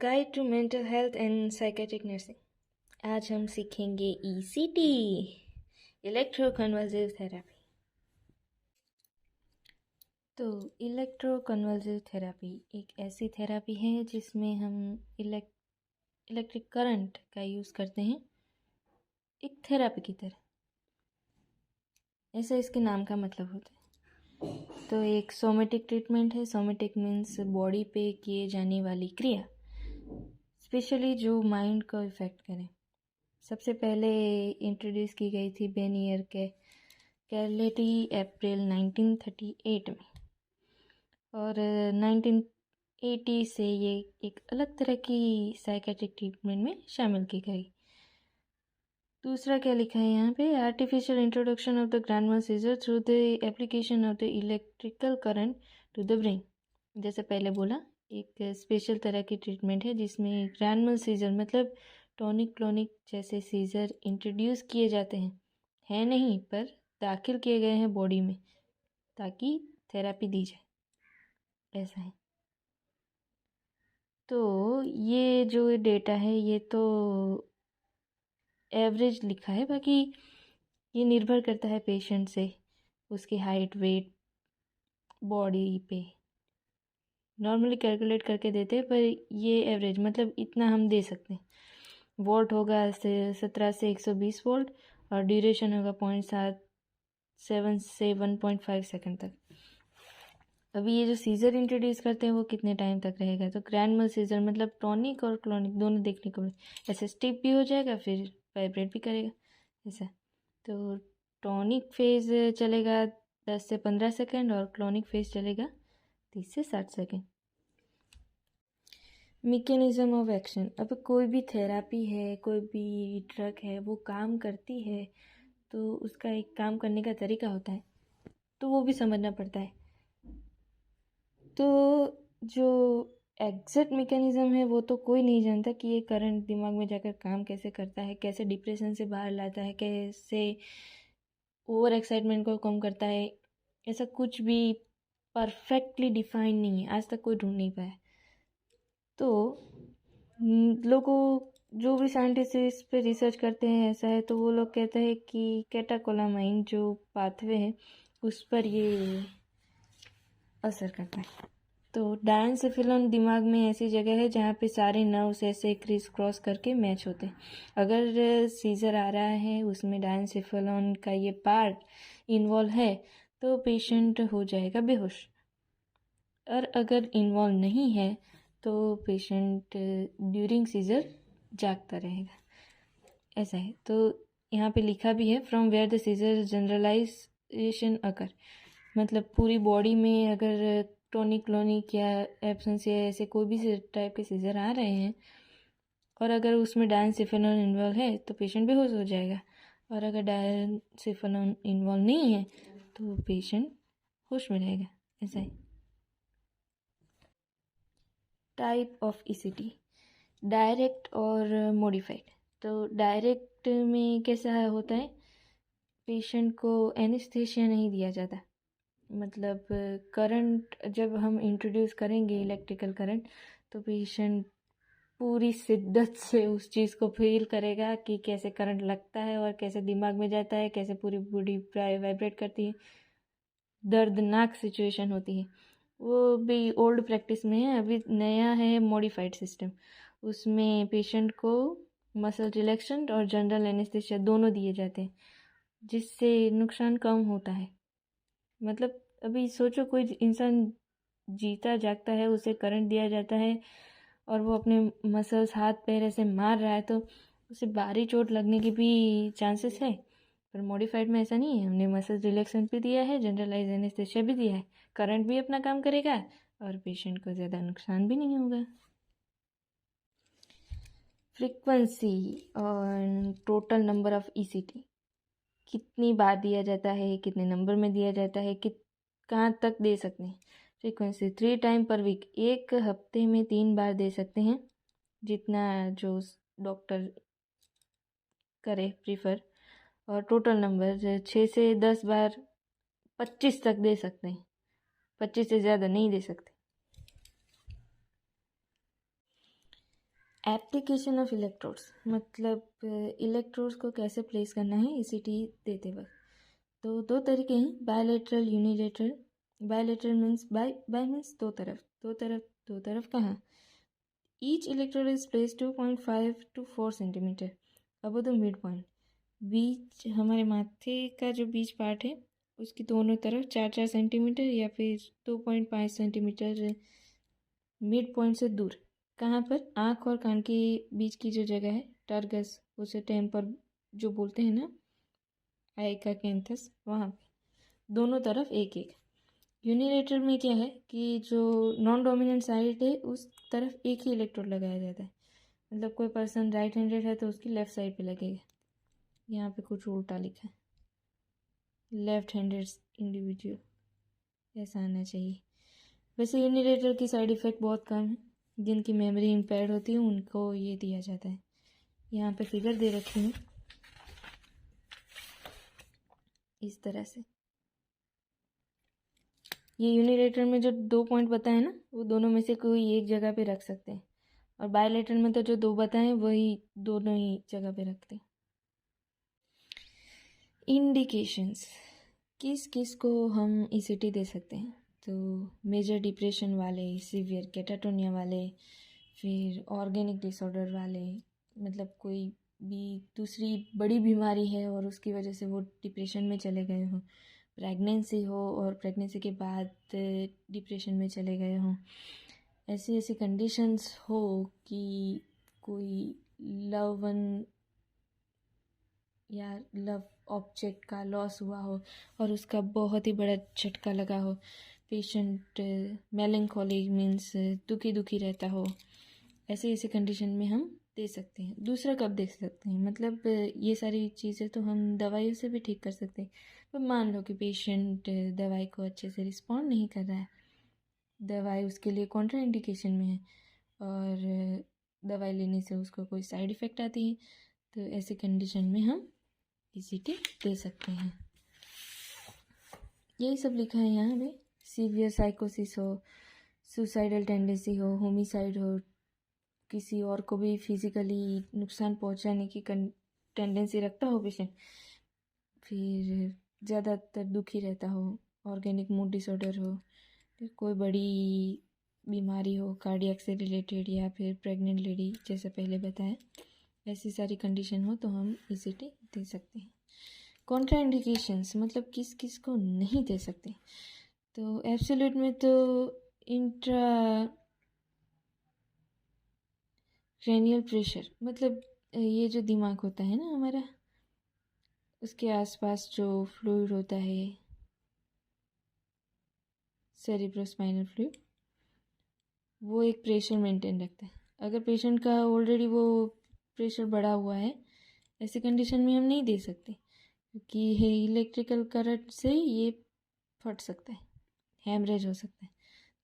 Guide to mental health and psychiatric nursing. आज हम सीखेंगे ECT, इलेक्ट्रोकन्वल्सिव थेरेपी। तो इलेक्ट्रोकन्वल्सिव थेरेपी एक ऐसी थेरेपी है जिसमें हम इलेक्ट्रिक करंट का यूज़ करते हैं एक थेरेपी की तरह, ऐसा इसके नाम का मतलब होता है। तो एक सोमेटिक ट्रीटमेंट है। सोमेटिक मीन्स बॉडी पे किए जाने वाली क्रिया, स्पेशली जो माइंड को इफ़ेक्ट करे। सबसे पहले इंट्रोड्यूस की गई थी बेनियर के कैलेटी अप्रैल 1938 में, और 1980 से ये एक अलग तरह की साइकेट्रिक ट्रीटमेंट में शामिल की गई। दूसरा क्या लिखा है यहाँ पे, artificial introduction of the grand mal seizure through the application of the electrical current to the brain. जैसे पहले बोला, एक स्पेशल तरह की ट्रीटमेंट है जिसमें ग्रैंड mal सीजर मतलब टॉनिक क्लोनिक जैसे सीजर इंट्रोड्यूस किए जाते हैं, है नहीं पर दाखिल किए गए हैं बॉडी में ताकि थेरेपी दी जाए, ऐसा है। तो ये जो डेटा है ये तो एवरेज लिखा है, बाकी ये निर्भर करता है पेशेंट से, उसकी हाइट, वेट, बॉडी पे। नॉर्मली कैलकुलेट करके देते हैं, पर ये एवरेज मतलब इतना हम दे सकते हैं। वोल्ट होगा 17 से 120 वोल्ट और ड्यूरेशन होगा 0.7 से 1.5 सेकंड तक। अभी ये जो सीज़र इंट्रोड्यूस करते हैं वो कितने टाइम तक रहेगा, तो ग्रैंड mal सीज़र मतलब टॉनिक और क्लोनिक दोनों देखने को मिले। ऐसे स्टिप भी हो जाएगा फिर वाइब्रेट भी करेगा, ऐसा। तो टॉनिक फेज चलेगा 10 से 15 सेकंड और क्लोनिक फेज चलेगा 30 से 60 सेकंड। मैकेनिज्म ऑफ एक्शन, अब कोई भी थेरेपी है, कोई भी ड्रग है, वो काम करती है तो उसका एक काम करने का तरीका होता है, तो वो भी समझना पड़ता है। तो जो एग्जैक्ट मैकेनिज्म है वो तो कोई नहीं जानता कि ये करंट दिमाग में जाकर काम कैसे करता है, कैसे डिप्रेशन से बाहर लाता है, कैसे ओवर एक्साइटमेंट को कम करता है। ऐसा कुछ भी परफेक्टली डिफाइन नहीं है, आज तक कोई ढूंढ नहीं पाया। तो लोगों जो भी साइंटिस्ट इस पे रिसर्च करते हैं ऐसा है, तो वो लोग कहते हैं कि कैटाकोलामाइन जो पाथवे है उस पर ये असर करता है। तो डायनसेफेलॉन दिमाग में ऐसी जगह है जहाँ पे सारे नर्व्स ऐसे क्रिस क्रॉस करके मैच होते हैं। अगर सीजर आ रहा है उसमें डायनसेफेलॉन का ये पार्ट इन्वॉल्व है तो पेशेंट हो जाएगा बेहोश, और अगर इन्वॉल्व नहीं है तो पेशेंट ड्यूरिंग सीजर जागता रहेगा, ऐसा है। तो यहाँ पे लिखा भी है from where the seizure generalization occur, मतलब पूरी बॉडी में अगर टॉनिक क्लोनिक या एब्सेंस या ऐसे कोई भी टाइप के सीजर आ रहे हैं और अगर उसमें डायनसेफेलॉन इन्वॉल्व है तो पेशेंट बेहोश हो जाएगा, और अगर डायनसेफेलॉन इन्वॉल्व नहीं है तो पेशेंट होश में रहेगा, ऐसा है। टाइप ऑफ ECT, डायरेक्ट और मॉडिफाइड। तो डायरेक्ट में कैसा होता है, पेशेंट को एनेस्थेशिया नहीं दिया जाता, मतलब करंट जब हम इंट्रोड्यूस करेंगे इलेक्ट्रिकल करंट तो पेशेंट पूरी शिद्दत से उस चीज़ को फील करेगा कि कैसे करंट लगता है और कैसे दिमाग में जाता है, कैसे पूरी बॉडी वाइब्रेट करती है। दर्दनाक सिचुएशन होती है। वो भी ओल्ड प्रैक्टिस में है, अभी नया है मॉडिफाइड सिस्टम। उसमें पेशेंट को मसल रिलैक्सेंट और जनरल एनेस्थेशिया दोनों दिए जाते हैं, जिससे नुकसान कम होता है। मतलब अभी सोचो कोई इंसान जीता जागता है, उसे करंट दिया जाता है और वो अपने मसल्स हाथ पैर ऐसे मार रहा है तो उसे भारी चोट लगने की भी चांसेस है। पर मॉडिफाइड में ऐसा नहीं है, हमने मसल रिलैक्सेंट भी दिया है, जनरलाइज एनेस्थेशिया भी दिया है, करंट भी अपना काम करेगा और पेशेंट को ज़्यादा नुकसान भी नहीं होगा। फ्रीक्वेंसी और टोटल नंबर ऑफ ECT, कितनी बार दिया जाता है, कितने नंबर में दिया जाता है, कहाँ तक दे सकते हैं। फ्रीक्वेंसी 3 टाइम पर वीक, एक हफ्ते में 3 बार दे सकते हैं, जितना जो डॉक्टर करे प्रीफर। और टोटल नंबर 6 से 10 बार, 25 तक दे सकते हैं, 25 से ज़्यादा नहीं दे सकते। एप्लीकेशन ऑफ इलेक्ट्रोड्स मतलब इलेक्ट्रोड्स को कैसे प्लेस करना है ईसीटी देते वक्त। तो दो तरीके हैं, bilateral, unilateral. Bilateral means bi means दो तरफ कहाँ। Each electrode is place 2.5 to 4 centimetre above the mid point. बीच हमारे माथे का जो बीच पार्ट है उसकी दोनों तरफ 4-4 सेंटीमीटर या फिर 2.5 सेंटीमीटर मिड पॉइंट से दूर। कहाँ पर? आँख और कान के बीच की जो जगह है, टर्गस, उसे टेम्पर जो बोलते हैं ना, आई का कैंथस, वहाँ पे दोनों तरफ एक एक। यूनिलेटरल में क्या है कि जो नॉन डोमिनेंट साइड है उस तरफ एक ही इलेक्ट्रोड लगाया जाता है। मतलब कोई पर्सन राइट हैंडेड है तो उसकी लेफ्ट साइड पे लगेगा। यहाँ पे कुछ उल्टा लिखा है, लेफ्ट हैंडेड इंडिविजुअल, ऐसा आना चाहिए। वैसे यूनिलेटरल की साइड इफ़ेक्ट बहुत कम है, जिनकी मेमोरी इम्पेयर्ड होती है उनको ये दिया जाता है। यहाँ पे फिगर दे रखी है इस तरह से। ये यूनिलेटरल में जो 2 पॉइंट बताए ना, वो दोनों में से कोई एक जगह पे रख सकते हैं, और बायलेटरल में तो जो 2 बताए वही दोनों ही जगह पे रखते हैं। इंडिकेशंस, किस किस को हम ईसीटी दे सकते हैं। तो मेजर डिप्रेशन वाले, सीवियर कैटाटोनिया वाले, फिर ऑर्गेनिक डिसऑर्डर वाले, मतलब कोई भी दूसरी बड़ी बीमारी है और उसकी वजह से वो डिप्रेशन में चले गए हों, प्रेगनेंसी हो और प्रेगनेंसी के बाद डिप्रेशन में चले गए हों, ऐसी ऐसी कंडीशंस हो कि कोई लव वन या लव ऑब्जेक्ट का लॉस हुआ हो और उसका बहुत ही बड़ा झटका लगा हो, पेशेंट मेलंकोली मीन्स दुखी दुखी रहता हो, ऐसे ऐसे कंडीशन में हम दे सकते हैं। दूसरा कब दे सकते हैं, मतलब ये सारी चीज़ें तो हम दवाइयों से भी ठीक कर सकते हैं। तो मान लो कि पेशेंट दवाई को अच्छे से रिस्पॉन्ड नहीं कर रहा है, दवाई उसके लिए कॉन्ट्रा इंडिकेशन में है और दवाई लेने से उसको कोई साइड इफ़ेक्ट आती है, तो ऐसे कंडीशन में हम ईसीटी दे सकते हैं। यही सब लिखा है यहाँ पे। सीवियर साइकोसिस हो, सुसाइडल टेंडेंसी हो, होमिसाइड हो, किसी और को भी फिजिकली नुकसान पहुंचाने की टेंडेंसी रखता हो पेशेंट, फिर ज़्यादातर दुखी रहता हो, ऑर्गेनिक मूड डिसऑर्डर हो, फिर कोई बड़ी बीमारी हो कार्डियक से रिलेटेड, या फिर प्रेग्नेंट लेडी जैसे पहले बताया, ऐसी सारी कंडीशन हो तो हम ईसीटी दे सकते हैं। कॉन्ट्रा इंडिकेशंस मतलब किस किस को नहीं दे सकते। तो एब्सोल्यूट में तो इंट्रा क्रेनियल प्रेशर, मतलब ये जो दिमाग होता है ना हमारा, उसके आसपास जो फ्लूइड होता है, सेरिब्रोस्पाइनल फ्लूइड, वो एक प्रेशर मेंटेन रखता है। अगर पेशेंट का ऑलरेडी वो प्रेशर बढ़ा हुआ है, ऐसी कंडीशन में हम नहीं दे सकते, क्योंकि इलेक्ट्रिकल करंट से ये फट सकता है, हेमरेज हो सकता है।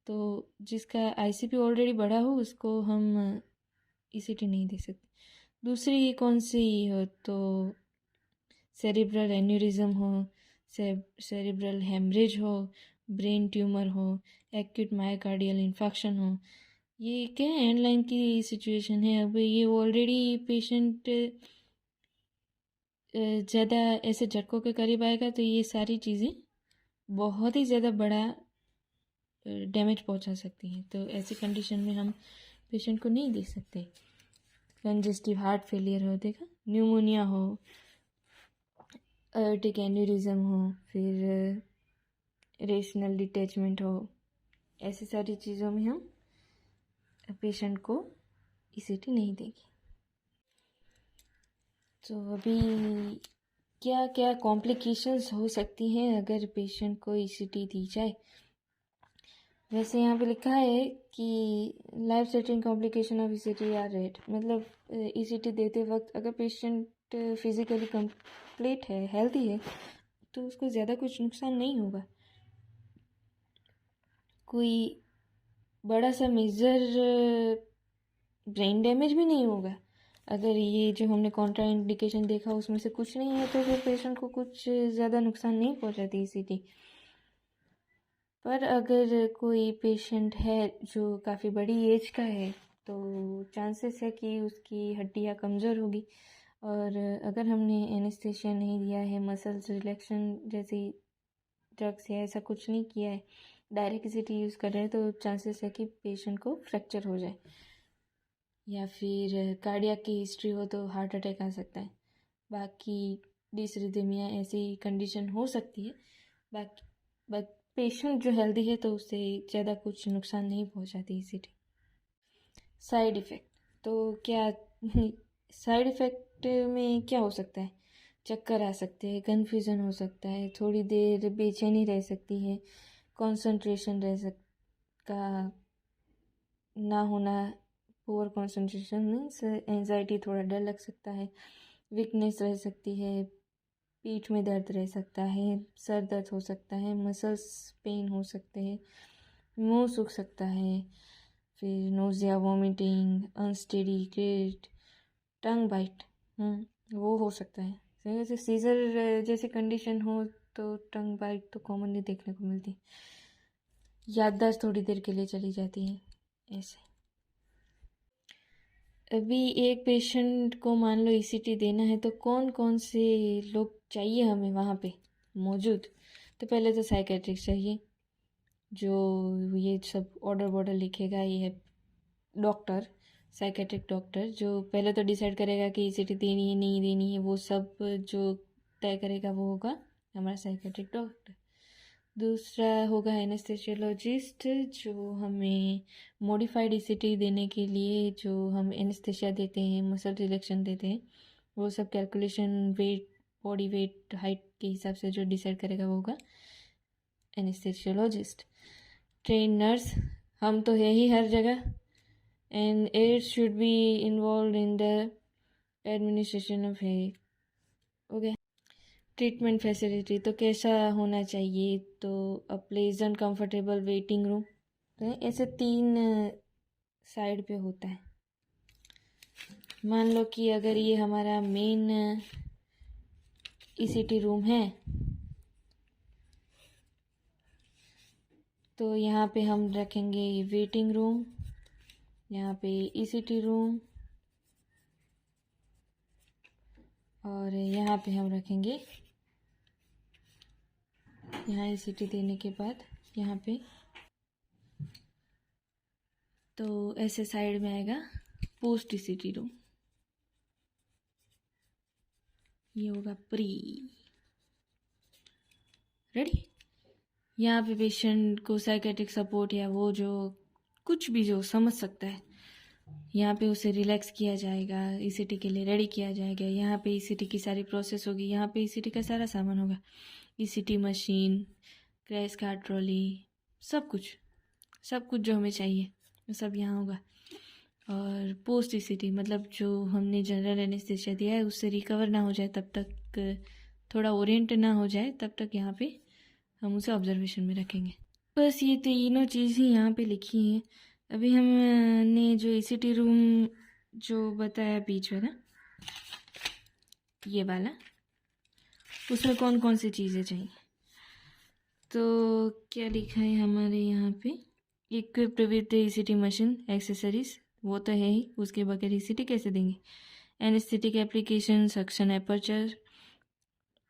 तो जिसका आईसीपी ऑलरेडी बढ़ा हो उसको हम ईसीटी नहीं दे सकते। दूसरी कौन सी हो, तो सेरिब्रल एन्यूरिज्म हो, सेरिब्रल हेमरेज हो, ब्रेन ट्यूमर हो, एक्यूट मायोकार्डियल इन्फेक्शन हो, ये क्या एंड लाइन की सिचुएशन है। अब ये ऑलरेडी पेशेंट ज़्यादा ऐसे झटकों के करीब आएगा तो ये सारी चीज़ें बहुत ही ज़्यादा बड़ा डैमेज पहुंचा सकती हैं, तो ऐसी कंडीशन में हम पेशेंट को नहीं दे सकते। कंजेस्टिव हार्ट फेलियर हो, देखा, न्यूमोनिया हो, एर्टिक एन्यूरिज्म हो, फिर रेशनल डिटैचमेंट हो, ऐसी सारी चीज़ों में हम पेशेंट को ईसीटी नहीं देंगे। तो अभी क्या क्या कॉम्प्लिकेशंस हो सकती हैं अगर पेशेंट को ईसीटी दी जाए। वैसे यहाँ पे लिखा है कि life threatening complication of ECT are rate, मतलब ईसीटी देते वक्त अगर पेशेंट फिजिकली कंप्लीट है, हेल्दी है, तो उसको ज़्यादा कुछ नुकसान नहीं होगा, कोई बड़ा सा मेजर ब्रेन डैमेज भी नहीं होगा। अगर ये जो हमने कॉन्ट्रा इंडिकेशन देखा उसमें से कुछ नहीं है तो फिर पेशेंट को कुछ ज़्यादा नुकसान नहीं पहुंचाती ईसीटी। पर अगर कोई पेशेंट है जो काफ़ी बड़ी एज का है, तो चांसेस है कि उसकी हड्डियाँ कमज़ोर होगी। और अगर हमने एनेस्थेशिया नहीं दिया है, मसल्स रिलैक्सेशन जैसी ड्रग्स या ऐसा कुछ नहीं किया है, डायरेक्ट ईसीटी यूज़ कर रहे हैं, तो चांसेस है कि पेशेंट को फ्रैक्चर हो जाए या फिर कार्डियक की हिस्ट्री हो तो हार्ट अटैक आ सकता है। बाकी डिसरिथमिया ऐसी कंडीशन हो सकती है। बाकी पेशेंट जो हेल्दी है तो उससे ज़्यादा कुछ नुकसान नहीं पहुंचाती ईसीटी। साइड इफ़ेक्ट तो क्या साइड इफ़ेक्ट में क्या हो सकता है? चक्कर आ सकते हैं, कन्फ्यूज़न हो सकता है, थोड़ी देर बेचैनी रह सकती है, कंसंट्रेशन रह का ना होना, पुअर कंसंट्रेशन मीन्स एंजाइटी, थोड़ा डर लग सकता है, वीकनेस रह सकती है, पीठ में दर्द रह सकता है, सर दर्द हो सकता है, मसल्स पेन हो सकते हैं, मुंह सूख सकता है, फिर नोज़िया, वॉमिटिंग, अनस्टेडी ग्रेट, टंग बाइट वो हो सकता है। जैसे सीजर जैसी कंडीशन हो तो टंग बाइट तो कॉमनली देखने को मिलती है। याददाश्त थोड़ी देर के लिए चली जाती है ऐसे। अभी एक पेशेंट को मान लो ईसीटी देना है तो कौन कौन से लोग चाहिए हमें वहाँ पे मौजूद? तो पहले तो साइकेट्रिस्ट चाहिए जो ये सब ऑर्डर वॉर्डर लिखेगा, ये है डॉक्टर, साइकेट्रिक डॉक्टर, जो पहले तो डिसाइड करेगा कि ईसीटी देनी है नहीं देनी है, वो सब जो तय करेगा वो होगा हमारा साइकेट्रिक डॉक्टर। दूसरा होगा एनेस्थेशियोलॉजिस्ट, जो हमें मॉडिफाइड ईसीटी देने के लिए जो हम एनेस्थेशिया देते हैं, मसल रिलैक्सेशन देते हैं, वो सब calculation weight, body weight, height के हिसाब से जो डिसाइड करेगा वो होगा एनेस्थेशियोलॉजिस्ट। ट्रेन नर्स, हम तो है ही हर जगह, and it should be involve in the administration of health. Okay. Treatment facility तो कैसा होना चाहिए? तो a pleasant comfortable waiting room, तो ऐसे 3 साइड पे होता है। मान लो कि अगर ये हमारा मेन ईसीटी रूम है तो यहाँ पे हम रखेंगे वेटिंग रूम, यहाँ पे ईसीटी रूम, और यहाँ पे हम रखेंगे, यहाँ ईसीटी देने के बाद यहाँ पे, तो ऐसे साइड में आएगा पोस्ट ईसीटी रूम, ये होगा प्री। रेडी? यहाँ पे पेशेंट को साइकेट्रिक सपोर्ट या वो जो कुछ भी जो समझ सकता है, यहाँ पे उसे रिलैक्स किया जाएगा, ईसीटी के लिए रेडी किया जाएगा। यहाँ पे ईसीटी की सारी प्रोसेस होगी, यहाँ पे ईसीटी का सारा सामान होगा, ECT machine, crash card trolley, सब कुछ जो हमें चाहिए वो सब यहाँ होगा। और पोस्ट ईसीटी मतलब जो हमने जनरल एनेस्थेशिया दिया है उससे रिकवर ना हो जाए तब तक, थोड़ा ओरिएंट ना हो जाए तब तक यहाँ पे हम उसे ऑब्जर्वेशन में रखेंगे। बस ये तीनों चीज़ ही यहाँ पे लिखी हैं। अभी हमने जो ईसीटी रूम जो बताया बीच वाला, ये वाला, उसमें कौन कौन सी चीज़ें चाहिए? तो क्या लिखा है हमारे यहाँ पे, equipped with ECT machine accessories, वो तो है ही, उसके बगैर ईसीटी कैसे देंगे? एनेस्थेटिक एप्लीकेशन, सक्शन एपर्चर,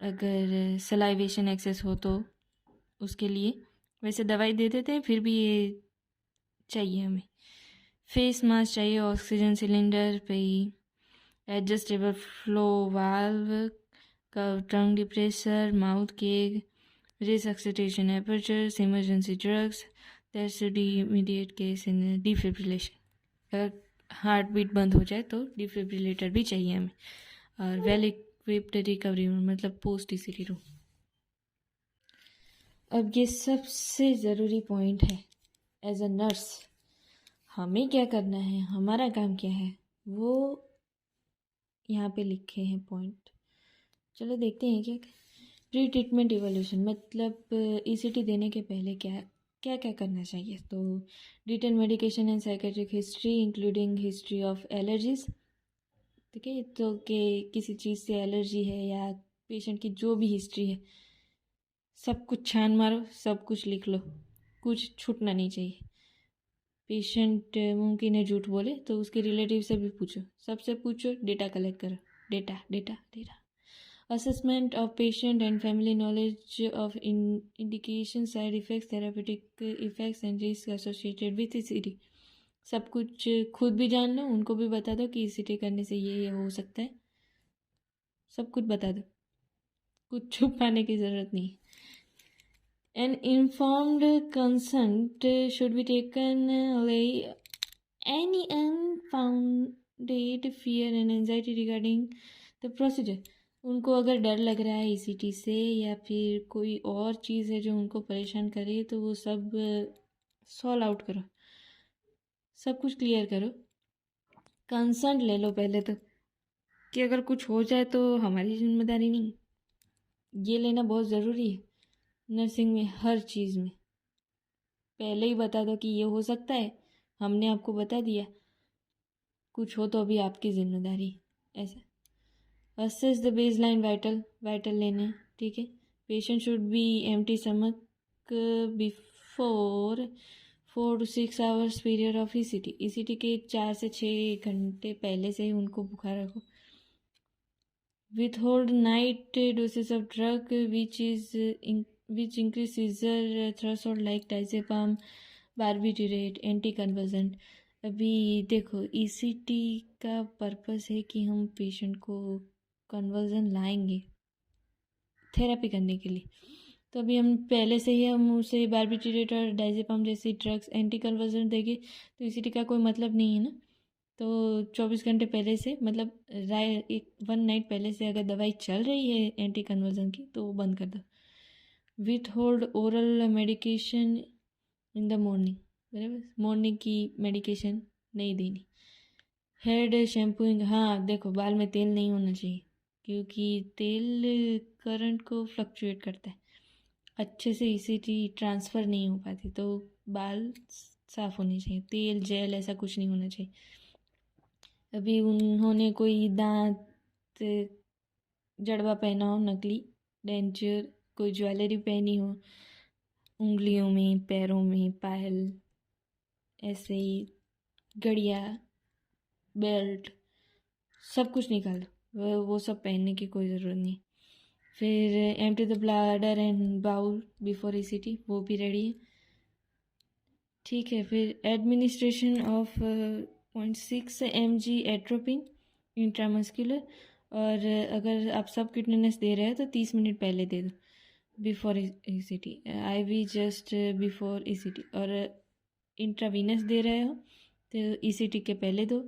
अगर सलाइवेशन एक्सेस हो तो उसके लिए, वैसे दवाई दे देते हैं फिर भी ये चाहिए हमें। फेस मास्क चाहिए, ऑक्सीजन सिलेंडर पे, adjustable flow valve, curve tongue depressor, mouth gag, resuscitation apertures, emergency drugs, there should be immediate case in defibrillation, अगर हार्ट बीट बंद हो जाए तो डिफिब्रिलेटर भी चाहिए हमें, और वेल इक्विप्ड रिकवरी रूम मतलब पोस्ट ईसीटी रूम। अब ये सबसे ज़रूरी पॉइंट है, एज अ नर्स हमें क्या करना है, हमारा काम क्या है, वो यहाँ पे लिखे हैं पॉइंट। चलो देखते हैं क्या। प्री ट्रीटमेंट इवोल्यूशन मतलब ईसीटी देने के पहले क्या क्या क्या करना चाहिए? तो detail medication and psychiatric history including history of allergies, ठीक है, तो कि किसी चीज़ से एलर्जी है या पेशेंट की जो भी हिस्ट्री है सब कुछ छान मारो, सब कुछ लिख लो, कुछ छूटना नहीं चाहिए। पेशेंट मुमकिन है झूठ बोले तो उसके रिलेटिव से भी पूछो, सबसे पूछो, डेटा कलेक्ट करो, data data data. Assessment of patient and family knowledge of indication, side effects, therapeutic effects and risk associated with ECT. सब कुछ खुद भी जान लो, उनको भी बता दो कि ईसीटी करने से ये हो सकता है, सब कुछ बता दो, कुछ छुपाने की ज़रूरत नहीं। An informed consent should be taken, lay any unfounded fear and anxiety regarding the procedure। उनको अगर डर लग रहा है ईसीटी से या फिर कोई और चीज़ है जो उनको परेशान कर रही है तो वो सब सॉल्व आउट करो, सब कुछ क्लियर करो। कंसर्न ले लो पहले तो, कि अगर कुछ हो जाए तो हमारी जिम्मेदारी नहीं, ये लेना बहुत ज़रूरी है नर्सिंग में। हर चीज़ में पहले ही बता दो कि ये हो सकता है, हमने आपको बता दिया, कुछ हो तो अभी आपकी जिम्मेदारी। ऐसा assess the base line vital लेने, ठीक है। Patient should be empty stomach before 4 to 6 hours period of ECT. ECT के 4 से 6 घंटे पहले से ही उनको बुखार रखो। withhold night doses of drug which increase seizure threshold like diazepam, barbiturate, anticonvulsant। अभी देखो ईसीटी का पर्पस है कि हम पेशेंट को कन्वर्जन लाएंगे थेरेपी करने के लिए, तो अभी हम पहले से ही हम उसे बार्बिट्यूरेट और डाइजेपाम जैसी ड्रग्स एंटी कन्वर्जेंट देंगे तो ईसीटी का कोई मतलब नहीं है ना। तो 24 घंटे पहले से, मतलब 1 नाइट पहले से अगर दवाई चल रही है एंटी कन्वर्जन की तो वो बंद कर दो। With hold oral medication in the morning, बराबर, मॉर्निंग की मेडिकेशन नहीं देनी। हेड शैम्पूइंग, हाँ देखो बाल में तेल नहीं होना चाहिए क्योंकि तेल करंट को फ्लक्चुएट करता है, अच्छे से ईसीटी ट्रांसफ़र नहीं हो पाती, तो बाल साफ़ होने चाहिए, तेल जेल ऐसा कुछ नहीं होना चाहिए। अभी उन्होंने कोई दांत जड़वा पहना हो नकली, डेंचर, कोई ज्वेलरी पहनी हो उंगलियों में, पैरों में, पायल, ऐसे ही घड़िया, बेल्ट, सब कुछ निकाल दो, वो सब पहनने की कोई ज़रूरत नहीं। फिर empty the bladder and bowel before ECT, वो भी रेडी है, ठीक है। फिर administration of 0.6 mg atropine intramuscular, और अगर आप सब किटनेस दे रहे हो तो 30 मिनट पहले दे दो before ECT, IV just before ECT. और इंट्रावीनस दे रहे हो तो ईसीटी के पहले दो,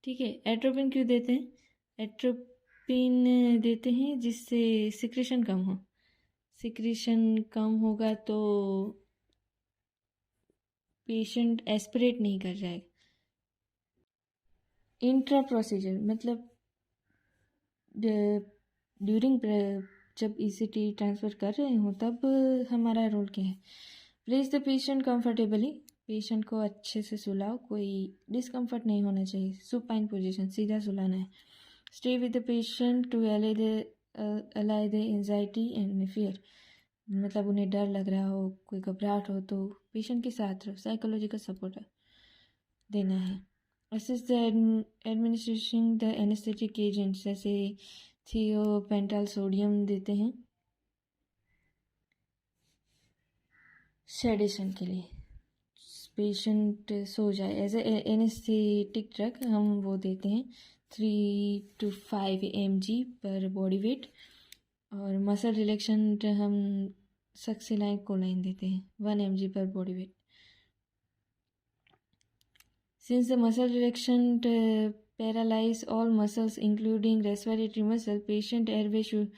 ठीक है। एट्रोपिन क्यों देते हैं? एट्रोपिन देते हैं जिससे सिक्रेशन कम हो, सिक्रेशन कम होगा तो पेशेंट एस्पिरेट नहीं कर जाएगा। इंट्रा प्रोसीजर मतलब ड्यूरिंग जब ईसीटी ट्रांसफ़र कर रहे हो तब हमारा रोल क्या है? Place the patient comfortably, patient को अच्छे से सुलाओ, कोई डिस्कम्फर्ट नहीं होना चाहिए, सुपाइन पोजीशन, सीधा सुलाना है। Stay with the patient to allay the anxiety and fear, मतलब उन्हें डर लग रहा हो, कोई घबराहट हो तो पेशेंट के साथ रहो, साइकोलॉजिकल सपोर्ट देना है। Assist the administration the anaesthetic agents, जैसे थियोपेंटाल सोडियम देते हैं सेडेशन के लिए, पेशेंट सो जाए, एज एनेस्थेटिक ड्रग हम वो देते हैं 3 to 5 mg पर बॉडी वेट। और मसल रिलैक्सेंट हम सक्सिलाइन कोलाइन देते हैं 1 mg पर body weight. Since the muscle relaxant paralyze all muscles including respiratory muscle, patient airway should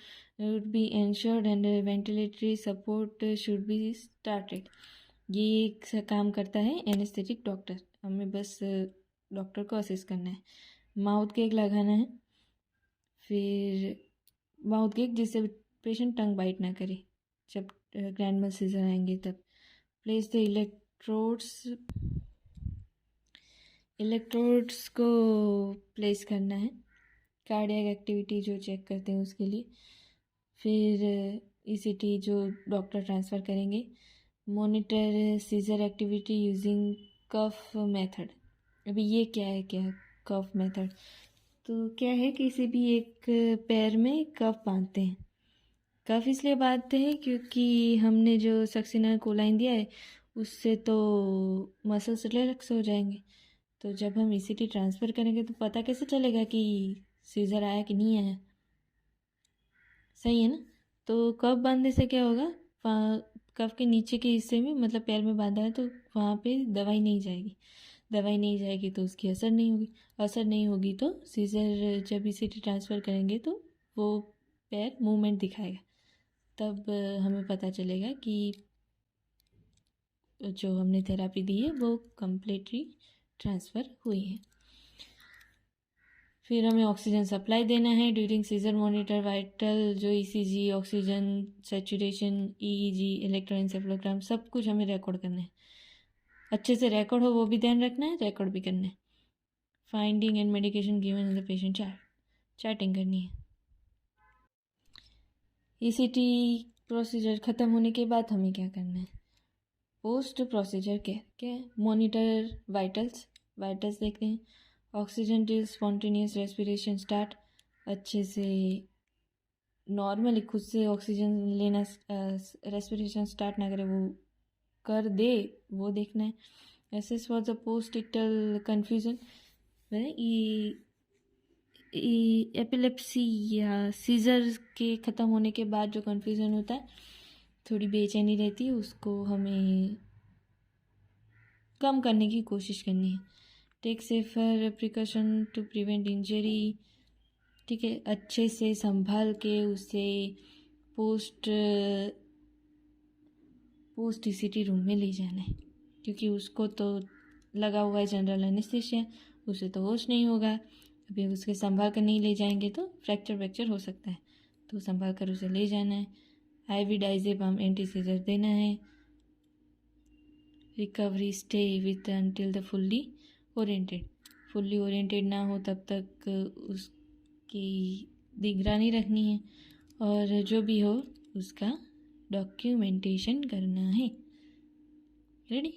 be ensured and ventilatory support should be started। ये काम करता है एनेस्थेटिक डॉक्टर, हमें बस डॉक्टर को असिस्ट करना है। माउथ केक लगाना है, फिर माउथ केक जिससे पेशेंट टंग बाइट ना करे जब ग्रैंड mal सीजर आएंगे तब। प्लेस द इलेक्ट्रोड्स को प्लेस करना है, कार्डियक एक्टिविटी जो चेक करते हैं उसके लिए। फिर ईसीटी जो डॉक्टर ट्रांसफ़र करेंगे मॉनिटर सीजर एक्टिविटी यूजिंग कफ मेथड। अभी ये क्या है, क्या कफ मेथड? तो क्या है, किसी भी एक पैर में कफ बांधते हैं। कफ इसलिए बांधते हैं क्योंकि हमने जो सक्सेना कोलाइन दिया है उससे तो मसल्स रिलैक्स हो जाएंगे। तो जब हम ईसीटी ट्रांसफ़र करेंगे तो पता कैसे चलेगा कि सीजर आया कि नहीं आया? सही है ना? तो कफ बांधने से क्या होगा, कफ के नीचे के हिस्से में, मतलब पैर में बांधा है तो वहाँ पे दवाई नहीं जाएगी। दवाई नहीं जाएगी तो उसकी असर नहीं होगी। असर नहीं होगी तो सीजर जब ईसीटी ट्रांसफ़र करेंगे तो वो पैर मूवमेंट दिखाएगा। तब हमें पता चलेगा कि जो हमने थेरापी दी है वो कम्प्लीटली ट्रांसफ़र हुई है। फिर हमें ऑक्सीजन सप्लाई देना है ड्यूरिंग सीजर मॉनिटर। वाइटल जो ECG, oxygen saturation, EEG, electroencephalogram सब कुछ हमें रिकॉर्ड करना है। अच्छे से रिकॉर्ड हो वो भी ध्यान रखना है, रिकॉर्ड भी करना है। Finding and medication given in the patient charting करनी है। ईसीटी प्रोसीजर ख़त्म होने के बाद हमें क्या करना है? पोस्ट प्रोसीजर केयर क्या है? मॉनिटर वाइटल्स देखते हैं। Oxygen till spontaneous respiration start. अच्छे से नॉर्मली खुद से ऑक्सीजन लेना, रेस्पिरेशन स्टार्ट ना करे वो कर दे, वो देखना है। Assess for the post ictal confusion, epilepsy या सीजर के ख़त्म होने के बाद जो कन्फ्यूज़न होता है, थोड़ी बेचैनी रहती है, उसको हमें कम करने की कोशिश करनी है। Take safer precaution to prevent injury. ठीक है, अच्छे से संभाल के उसे पोस्ट ईसीटी रूम में ले जाना है, क्योंकि उसको तो लगा हुआ है जनरल एनेस्थीसिया, उसे तो होश नहीं होगा। अभी उसके संभाल कर नहीं ले जाएंगे तो फ्रैक्चर हो सकता है, तो संभाल कर उसे ले जाना है। आईवी डाइजेपाम एंटी सीजर देना है। Recovery stay with until the fully oriented ना हो तब तक उसकी निगरानी रखनी है, और जो भी हो उसका डॉक्यूमेंटेशन करना है। रेडी?